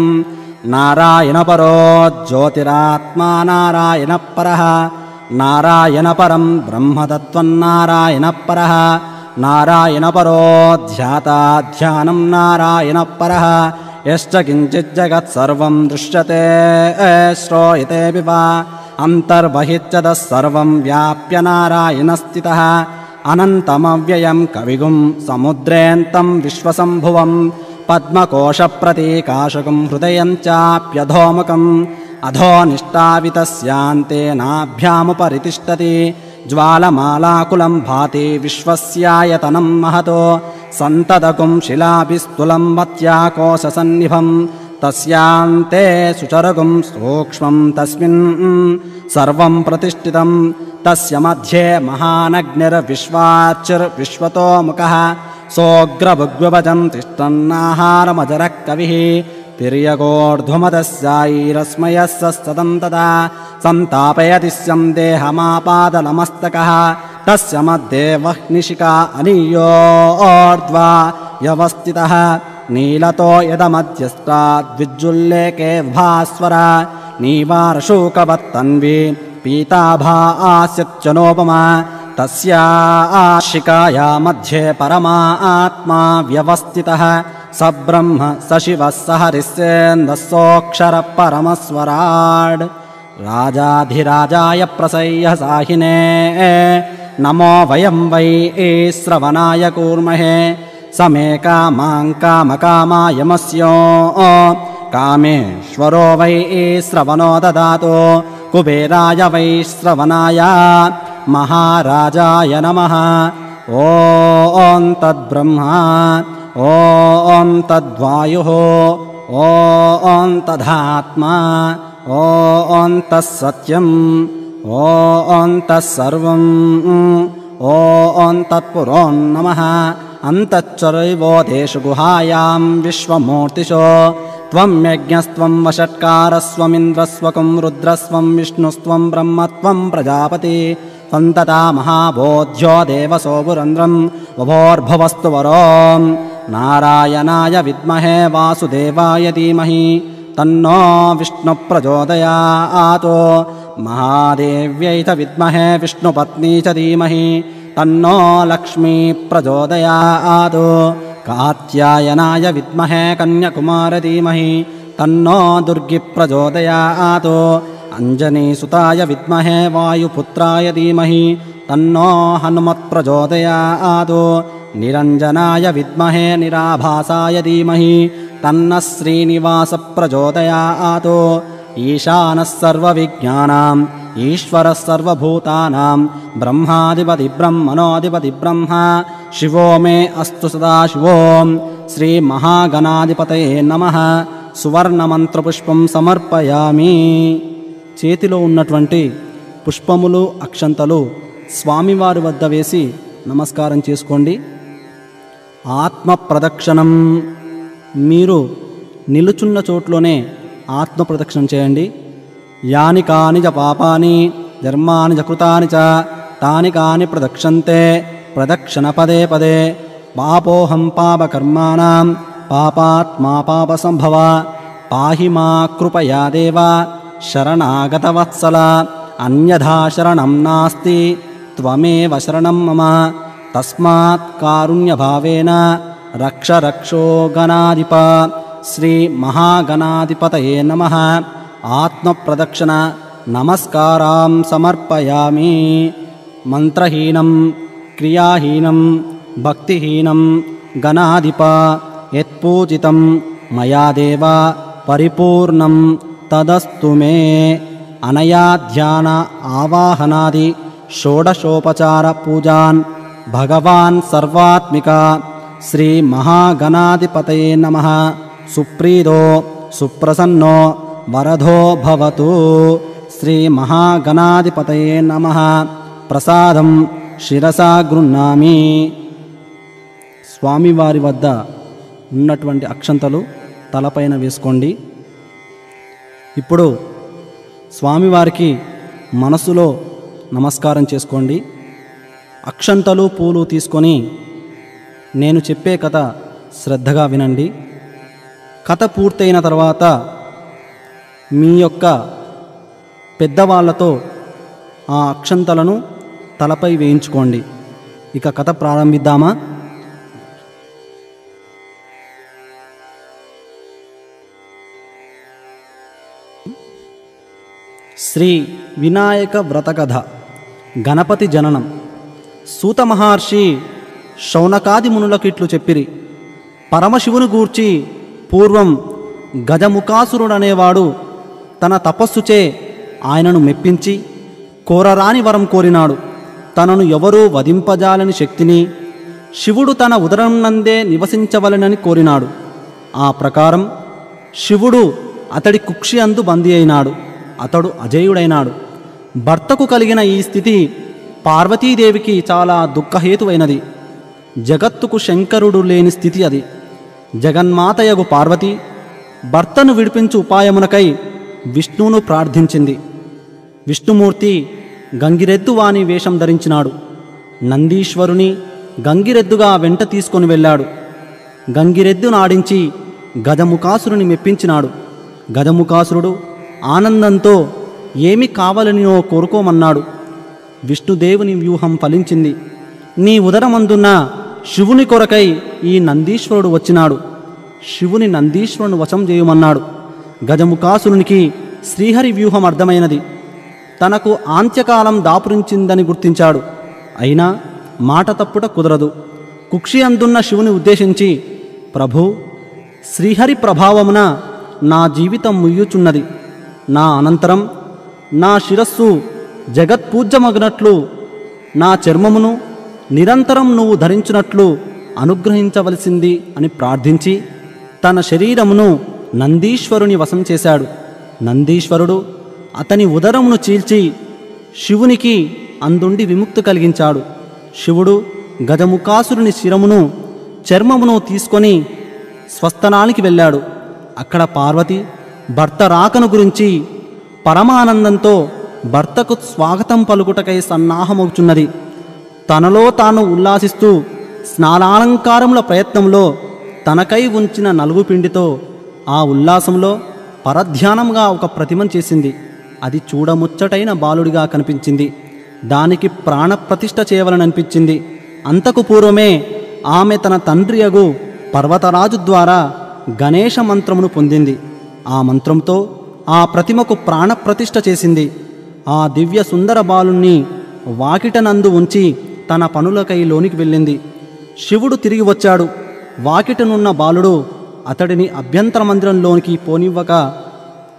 नारायणपरो ज्योतिरात्मा नारायणपरः नारायणपरं ब्रह्मतत्त्वन्नारायणपरः नारायणपरो ध्याता ध्यानं नारायणपरः यश्च किञ्चिज्जगत्सर्वं दृश्यते श्रूयतेऽपि वा अन्तर्बहिश्चतः सर्वं व्याप्य नारायणस्थितः अनन्तमव्ययं कविगुं समुद्रेऽन्तं विश्वसम्भुवं पद्मकोशप्रतीकाशकं हृदयं चाप्यधोमुखम् अधोनिष्ठावितस्यान्ते नाभ्यामुपरितिष्ठति ज्वालमालाकुलं भाति विश्वस्यायतनं महतो सन्ततकुं शिलाभिस्तुलं मत्याकोशसन्निभं तस्यान्ते सुचरगुं सूक्ष्मं तस्मिन् सर्वं प्रतिष्ठितं तस्य मध्ये महानग्निर्विश्वाचिर्विश्वतोमुखः सोऽग्रभुग्वभजं तिष्ठन्नाहारमजरः कविः तिर्यगोर्ध्वमदस्यायैरस्मयस्य सततं तदा सन्तापयति स्यं देहमापादलमस्तकः तस्य मध्ये वह्निशिखा अनीयोर्ध्वा व्यवस्थितः नीलतो यदमध्यस्ताद्विज्जुल्लेके भास्वर नीवारशूकवत्तन्वी पीताभा आस्यच्चनोपमा तस्या शिखाया मध्ये परमात्मा व्यवस्थितः स ब्रह्म स शिवः स हरिस्सेन्दः सोऽक्षरः परमस्वराड् राजाधिराजाय प्रसह्य साहिने नमो वयं वै श्रवणाय कूर्महे समे कामां कामकामायमस्यो कामेश्वरो वै श्रवणो ददातु कुबेराय वै श्रवणाय महाराजाय नमः ॐ तद्ब्रह्मा ॐ तद्वायुः ॐ तदात्मा ॐ तत्सत्यम् ॐ तत्सर्वम् ॐ तत्पुरो नमः अन्तश्चरैवोदेषु गुहायां विश्वमूर्तिषु त्वं यज्ञस्त्वं वषट्कारस्त्वमिन्द्रस्त्वं रुद्रस्त्वं विष्णुस्त्वं ब्रह्मत्वं प्रजापति सन्तता महाबोध्यो देवसो पुरन्द्रं वभोर्भवस्तु वरो नारायणाय विद्महे वासुदेवाय धीमहि तन्नो विष्णुप्रचोदयात् महादेव्यै च विद्महे विष्णुपत्नी च धीमहि तन्नो लक्ष्मी प्रचोदयात् कात्यायनाय विद्महे कन्याकुमारी धीमहि तन्नो दुर्गी प्रचोदयात् अंजनीसुताय विद्महे वायुपुत्राय धीमहि तन्नो हनुमत् प्रचोदयात् निरञ्जनाय विद्महे निराभासाय धीमहि तन्नः श्रीनिवास प्रचोदयात् ईशानः सर्वविज्ञानाम् ईश्वरः सर्वभूतानां ब्रह्माधिपति ब्रह्मणोऽधिपति ब्रह्मा शिवो मे अस्तु सदा शिवो श्रीमहागणाधिपतये नमः సువర్ణమంత్రపుష్పం సమర్పయామి. చేతిలో ఉన్నటువంటి పుష్పములు అక్షంతలు స్వామివారి వద్ద వేసి నమస్కారం చేసుకోండి. ఆత్మ ప్రదక్షిణం, మీరు నిలుచున్న చోట్లోనే ఆత్మ ప్రదక్షిణం చేయండి. యాని కాని చ పాపాని ధర్మాని చ కృతాని చ తాని కాని ప్రదక్షంతే ప్రదక్షిణ పదే పదే. పాపోహం పాపకర్మాణం పాపాత్మా పాపసంభవ పాహి మా కృపయా దేవ శరణాగతవత్సల అన్యథా శరణం నాస్తి త్వమేవ శరణం మమ తస్మాత్ కారుణ్యభావేన రక్ష రక్షో గణాధిప. శ్రీ మహాగణాధిపతయే నమః. ఆత్మప్రదక్షిణ నమస్కారం సమర్పయామి. మంత్రహీనం క్రియాహీనం భక్తిహీనం గణాధిప యత్పూజితం మయా దేవ పరిపూర్ణం తదస్తు మే. అనయా ధ్యాన ఆవాహనాది షోడశోపచార పూజాన్ భగవాన్ సర్వాత్మిక శ్రీ మహాగణాధిపతయే నమః. సుప్రీదో సుప్రసన్నో వరదో భవతు. శ్రీ మహాగణాధిపతయే నమః. ప్రసాదం శిరసా గృహ్ణామి. స్వామివారి వద్ద ఉన్నటువంటి అక్షంతలు తలపైన వేసుకోండి. ఇప్పుడు స్వామివారికి మనసులో నమస్కారం చేసుకోండి. అక్షంతలు పూలు తీసుకొని నేను చెప్పే కథ శ్రద్ధగా వినండి. కథ పూర్తయిన తర్వాత మీ యొక్క పెద్దవాళ్లతో ఆ అక్షంతలను తలపై వేయించుకోండి. ఇక కథ ప్రారంభిద్దామా? శ్రీ వినాయక వ్రతకథ. గణపతి జననం. సూత మహర్షి శౌనకాది మునులకిట్లు చెప్పిరి. పరమశివుని గూర్చి పూర్వం గజముఖాసురుడనేవాడు తన తపస్సుచే ఆయనను మెప్పించి కోరరాని వరం కోరినాడు. తనను ఎవరూ వధింపజాలని శక్తిని శివుడు తన ఉదరం నందే నివసించవలెనని కోరినాడు. ఆ ప్రకారం శివుడు అతడి కుక్షి అందు బందీ అయినాడు. అతడు అజేయుడైనాడు. భర్తకు కలిగిన ఈ స్థితి పార్వతీదేవికి చాలా దుఃఖహేతువైనది. జగత్తుకు శంకరుడు లేని స్థితి అది. జగన్మాతయగు పార్వతి భర్తను విడిపించు ఉపాయమునకై విష్ణువును ప్రార్థించింది. విష్ణుమూర్తి గంగిరెద్దు వాని వేషం ధరించినాడు. నందీశ్వరుని గంగిరెద్దుగా వెంట తీసుకొని వెళ్ళాడు. గంగిరెద్దు నాడించి గజముఖాసురుని మెప్పించినాడు. గజముఖాసురుడు ఆనందంతో ఏమి కావాలనినో కోరుకోమన్నాడు. విష్ణుదేవుని వ్యూహం ఫలించింది. నీ ఉదరమందున్న శివుని కొరకై ఈ నందీశ్వరుడు వచ్చినాడు. శివుని నందీశ్వరుని వశం చేయమన్నాడు. గజముఖాసురునికి శ్రీహరి వ్యూహం అర్థమైనది. తనకు ఆంత్యకాలం దాపురించిందని గుర్తించాడు. అయినా మాట తప్పుట కుదరదు. కుక్షి అందున్న శివుని ఉద్దేశించి, ప్రభూ, శ్రీహరి ప్రభావమున నా జీవితం ముయ్యుచున్నది. నా అనంతరం నా శిరస్సు జగత్పూజ్యమగినట్లు నా చర్మమును నిరంతరం నువ్వు ధరించినట్లు అనుగ్రహించవలసింది అని ప్రార్థించి తన శరీరమును నందీశ్వరుని వశం చేశాడు. నందీశ్వరుడు అతని ఉదరమును చీల్చి శివునికి అందుండి విముక్తి కలిగించాడు. శివుడు గజముఖాసురుని శిరమును చర్మమును తీసుకొని స్వస్థనానికి వెళ్ళాడు. అక్కడ పార్వతి భర్త రాకను గురించి పరమానందంతో భర్తకు స్వాగతం పలుకుటకై సన్నాహమవుచున్నది. తనలో తాను ఉల్లాసిస్తూ స్నానాలంకారముల ప్రయత్నంలో తనకై ఉంచిన నలుగుపిండితో ఆ ఉల్లాసంలో పరధ్యానంగా ఒక ప్రతిమను చేసింది. అది చూడముచ్చటైన బాలుడిగా కనిపించింది. దానికి ప్రాణప్రతిష్ఠ చేయవలననిపించింది. అంతకు పూర్వమే ఆమె తన తండ్రియగు పర్వతరాజు ద్వారా గణేశ మంత్రమును పొందింది. ఆ మంత్రంతో ఆ ప్రతిమకు ప్రాణప్రతిష్ఠ చేసింది. ఆ దివ్య సుందర బాలుణ్ణి వాకిటనందు ఉంచి తన పనులకై లోనికి వెళ్ళింది. శివుడు తిరిగి వచ్చాడు. వాకిటనున్న బాలుడు అతడిని అభ్యంతర మందిరంలోనికి పోనివ్వక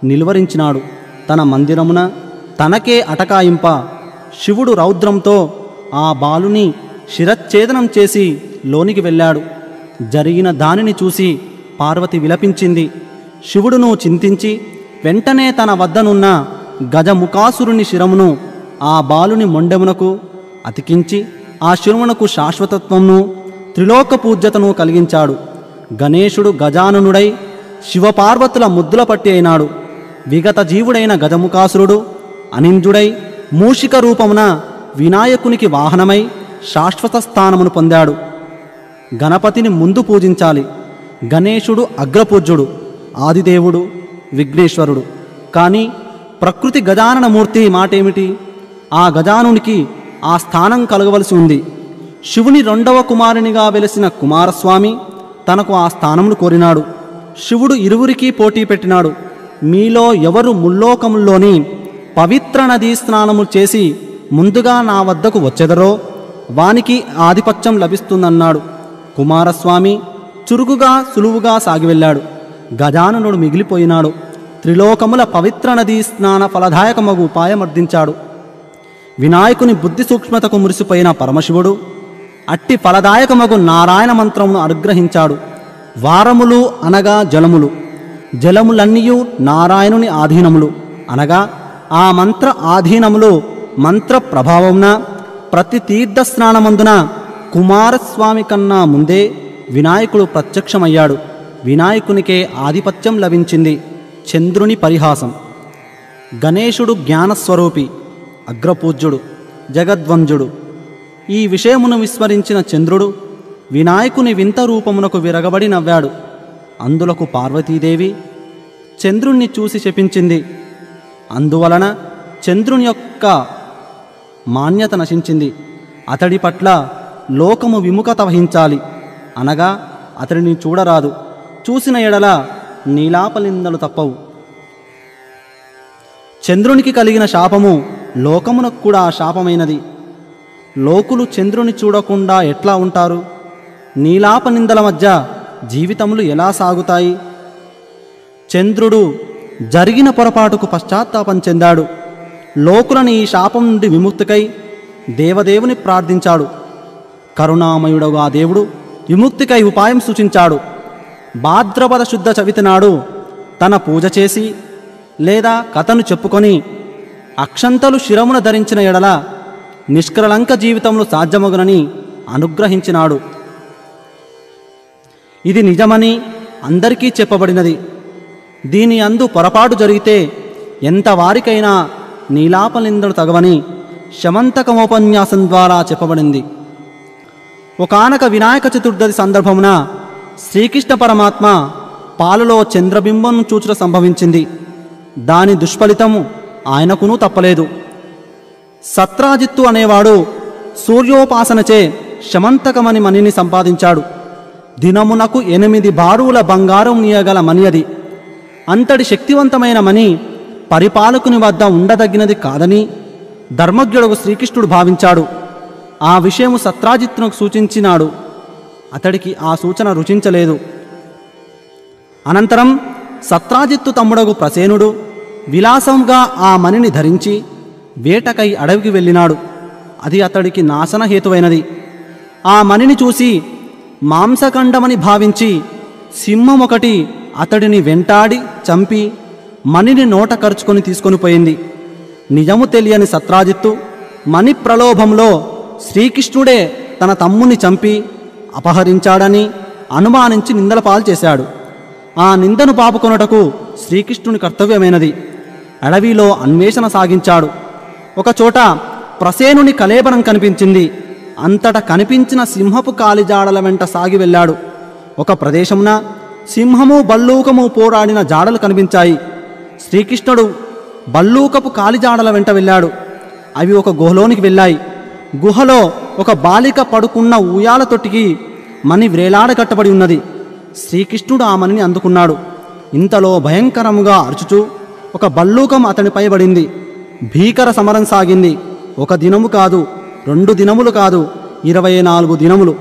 నిలువరించినాడు. తన మందిరమున తనకే అటకాయింప శివుడు రౌద్రంతో ఆ బాలుని శిరచ్ఛేదనం చేసి లోనికి వెళ్ళాడు. జరిగిన దానిని చూసి పార్వతి విలపించింది. శివుడును చింతించి వెంటనే తన వద్దనున్న గజముఖాసురుని శిరమును ఆ బాలుని మొండెమునకు అతికించి ఆ శిరమునకు శాశ్వతత్వమును త్రిలోక పూజ్యతను కలిగించాడు. గణేశుడు గజాననుడై శివపార్వతుల ముద్దుల పట్టి అయినాడు. విగత జీవుడైన గజముఖాసురుడు అనింజుడై మూషిక రూపమున వినాయకునికి వాహనమై శాశ్వత స్థానమును పొందాడు. గణపతిని ముందు పూజించాలి. గణేశుడు అగ్రపూజ్యుడు, ఆదిదేవుడు, విఘ్నేశ్వరుడు. కానీ ప్రకృతి గజాననమూర్తి మాటేమిటి? ఆ గజానునికి ఆ స్థానం కలగవలసి ఉంది. శివుని రెండవ కుమారునిగా వెలిసిన కుమారస్వామి తనకు ఆ స్థానమును కోరినాడు. శివుడు ఇరువురికి పోటీ పెట్టినాడు. మీలో ఎవరు ముల్లోకముల్లోని పవిత్ర నదీ స్నానము చేసి ముందుగా నా వద్దకు వచ్చెదరో వానికి ఆధిపత్యం లభిస్తుందన్నాడు. కుమారస్వామి చురుకుగా సులువుగా సాగి వెళ్ళాడు. గజాననుడు మిగిలిపోయినాడు. త్రిలోకముల పవిత్ర నదీ స్నాన ఫలదాయకమగు ఉపాయమర్దించాడు. వినాయకుని బుద్ధి సూక్ష్మతకు మురిసిపోయిన పరమశివుడు అట్టి ఫలదాయకమగు నారాయణ మంత్రమును అనుగ్రహించాడు. వారములు అనగా జలములు, జలములన్నీయు నారాయణుని ఆధీనములు అనగా ఆ మంత్ర ఆధీనములు మంత్ర ప్రభావమున ప్రతి తీర్థ స్నానమందున కుమారస్వామి కన్నా ముందే వినాయకుడు ప్రత్యక్షమయ్యాడు. వినాయకునికే ఆధిపత్యం లభించింది. చంద్రుని పరిహాసం. గణేశుడు జ్ఞానస్వరూపి, అగ్రపూజ్యుడు, జగద్వంజుడు. ఈ విషయమును విస్మరించిన చంద్రుడు వినాయకుని వింత రూపమునకు విరగబడి నవ్వాడు. అందులకు పార్వతీదేవి చంద్రుణ్ణి చూసి శపించింది. అందువలన చంద్రుని యొక్క మాన్యత నశించింది. అతడి పట్ల లోకము విముఖత వహించాలి, అనగా అతడిని చూడరాదు. చూసిన ఎడల నీలాపలిందలు తప్పవు. చంద్రునికి కలిగిన శాపము లోకమునకు కూడా శాపమైనది. లోకులు చంద్రుని చూడకుండా ఎట్లా ఉంటారు? నీలాపనిందల మధ్య జీవితములు ఎలా సాగుతాయి? చంద్రుడు జరిగిన పొరపాటుకు పశ్చాత్తాపం చెందాడు. లోకులను ఈ శాపం నుండి విముక్తికై దేవదేవుని ప్రార్థించాడు. కరుణామయుడగు ఆ దేవుడు విముక్తికై ఉపాయం సూచించాడు. భాద్రపద శుద్ధ చవితి నాడు తన పూజ చేసి లేదా కథను చెప్పుకొని అక్షంతలు శిరమున ధరించిన ఎడల నిష్కలంక జీవితంలో సాధ్యమగునని అనుగ్రహించినాడు. ఇది నిజమని అందరికీ చెప్పబడినది. దీని అందు పొరపాటు జరిగితే ఎంత వారికైనా నీలాపలిందలు తగవని శమంతకమోపన్యాసం ద్వారా చెప్పబడింది. ఒకానొక వినాయక చతుర్థి సందర్భమున శ్రీకృష్ణ పరమాత్మ పాలలో చంద్రబింబం చూచుట సంభవించింది. దాని దుష్ఫలితము ఆయనకునూ తప్పలేదు. సత్రాజిత్తు అనేవాడు సూర్యోపాసనచే శమంతకమని మణిని సంపాదించాడు. దినమునకు 8 బారువుల బంగారం నీయగల మణి అది. అంతటి శక్తివంతమైన మణి పరిపాలకుని వద్ద ఉండదగినది కాదని ధర్మజ్ఞుడు శ్రీకృష్ణుడు భావించాడు. ఆ విషయము సత్రాజిత్తునకు సూచించినాడు. అతడికి ఆ సూచన రుచించలేదు. అనంతరం సత్రాజిత్తు తమ్ముడగు ప్రసేనుడు విలాసంగా ఆ మణిని ధరించి వేటకై అడవికి వెళ్ళినాడు. అది అతడికి నాశనహేతువైనది. ఆ మణిని చూసి మాంసఖండమని భావించి సింహం ఒకటి అతడిని వెంటాడి చంపి మణిని నోట కరుచుకొని తీసుకొని పోయింది. నిజము తెలియని సత్రాజిత్తు మణి ప్రలోభంలో శ్రీకృష్ణుడే తన తమ్ముని చంపి అపహరించాడని అనుమానించి నిందల పాలు చేశాడు. ఆ నిందను పాపుకొనుటకు శ్రీకృష్ణుని కర్తవ్యమైనది. అడవిలో అన్వేషణ సాగించాడు. ఒకచోట ప్రసేనుని కళేబరం కనిపించింది. అంతటా కనిపించిన సింహపు కాలిజాడల వెంట సాగి వెళ్ళాడు. ఒక ప్రదేశమున సింహము బల్లూకము పోరాడిన జాడలు కనిపించాయి. శ్రీకృష్ణుడు బల్లూకపు కాలిజాడల వెంట వెళ్ళాడు. అవి ఒక గుహలోనికి వెళ్ళాయి. గుహలో ఒక బాలిక పడుకున్న ఊయాల తొట్టికి మణి వ్రేలాడగట్టబడి ఉన్నది. శ్రీకృష్ణుడు ఆ మణిని అందుకున్నాడు. ఇంతలో భయంకరముగా అరుచుచూ ఒక బల్లూకం అతనిపై పడింది. భీకర సమరం సాగింది. 1 దినము కాదు, 2 దినములు కాదు, 24 దినములు.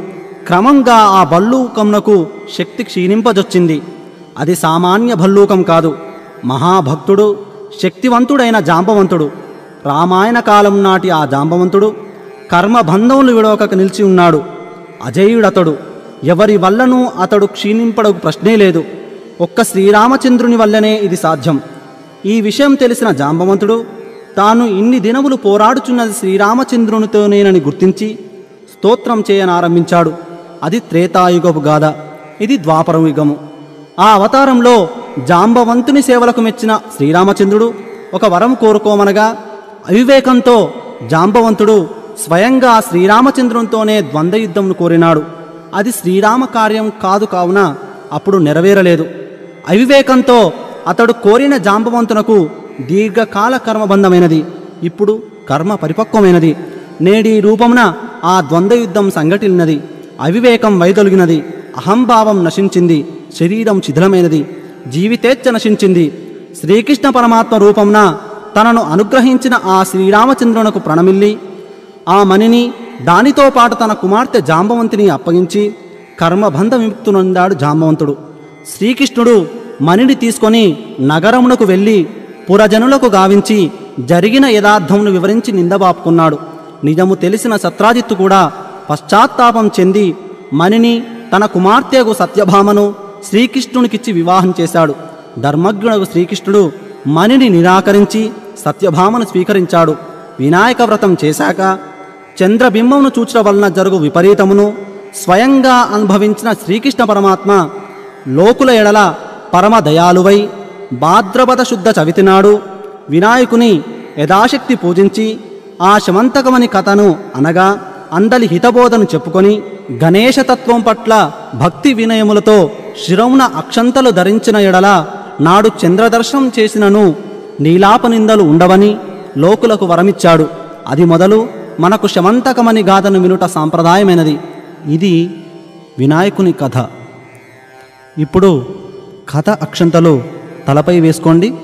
క్రమంగా ఆ భల్లూకంనకు శక్తి క్షీణింపజొచ్చింది. అది సామాన్య భల్లూకం కాదు. మహాభక్తుడు, శక్తివంతుడైన జాంబవంతుడు. రామాయణ కాలం నాటి ఆ జాంబవంతుడు కర్మబంధములు విడవక నిలిచి ఉన్నాడు. అజేయుడతడు. ఎవరి వల్లనూ అతడు క్షీణింపడకు ప్రశ్నే లేదు. ఒక్క శ్రీరామచంద్రుని వల్లనే ఇది సాధ్యం. ఈ విషయం తెలిసిన జాంబవంతుడు తాను ఇన్ని దినములు పోరాడుచున్నది శ్రీరామచంద్రునితోనేనని గుర్తించి స్తోత్రం చేయనారంభించాడు. అది త్రేతాయుగపు గాథ. ఇది ద్వాపరయుగము. ఆ అవతారంలో జాంబవంతుని సేవలకు మెచ్చిన శ్రీరామచంద్రుడు ఒక వరం కోరుకోమనగా అవివేకంతో జాంబవంతుడు స్వయంగా శ్రీరామచంద్రునితోనే ద్వంద్వయుద్ధంను కోరినాడు. అది శ్రీరామ కార్యం కాదు కావున అప్పుడు నెరవేరలేదు. అవివేకంతో అతడు కోరిన జాంబవంతునకు దీర్ఘకాల కర్మబంధమైనది. ఇప్పుడు కర్మ పరిపక్వమైనది. నేడి రూపమున ఆ ద్వంద్వయుద్ధం సంఘటిల్లినది. అవివేకం వైదొలిగినది. అహంభావం నశించింది. శరీరం శిథిలమైనది. జీవితేచ్ఛ నశించింది. శ్రీకృష్ణ పరమాత్మ రూపమున తనను అనుగ్రహించిన ఆ శ్రీరామచంద్రునకు ప్రణమిల్లి ఆ మణిని దానితో పాటు తన కుమార్తె జాంబవంతిని అప్పగించి కర్మబంధ విముక్తునొందాడు జాంబవంతుడు. శ్రీకృష్ణుడు మణిని తీసుకొని నగరమునకు వెళ్ళి పురజనులకు గావించి జరిగిన యథార్థమును వివరించి నిందబాపుకున్నాడు. నిజము తెలిసిన సత్రాజిత్తు కూడా పశ్చాత్తాపం చెంది మణిని తన కుమార్తెకు సత్యభామను శ్రీకృష్ణునికిచ్చి వివాహం చేశాడు. ధర్మజ్ఞుడకు శ్రీకృష్ణుడు మణిని నిరాకరించి సత్యభామను స్వీకరించాడు. వినాయక వ్రతం చేశాక చంద్రబింబమును చూచడం వలన జరుగు విపరీతమును స్వయంగా అనుభవించిన శ్రీకృష్ణ పరమాత్మ లోకుల ఎడల పరమ దయాళువై భాద్రపద శుద్ధ చవితి నాడు వినాయకుని యథాశక్తి పూజించి ఆ శమంతకమని కథను అనగా అందలి హితబోధను చెప్పుకొని గణేశతత్వం పట్ల భక్తి వినయములతో శిరమున అక్షంతలు ధరించిన ఎడల నాడు చంద్రదర్శనం చేసినను నీలాపనిందలు ఉండవని లోకులకు వరమిచ్చాడు. అది మొదలు మనకు శమంతకమని గాథను వినుట సాంప్రదాయమైనది. ఇది వినాయకుని కథ. ఇప్పుడు కథ అక్షంతలు తలపై వేసుకోండి.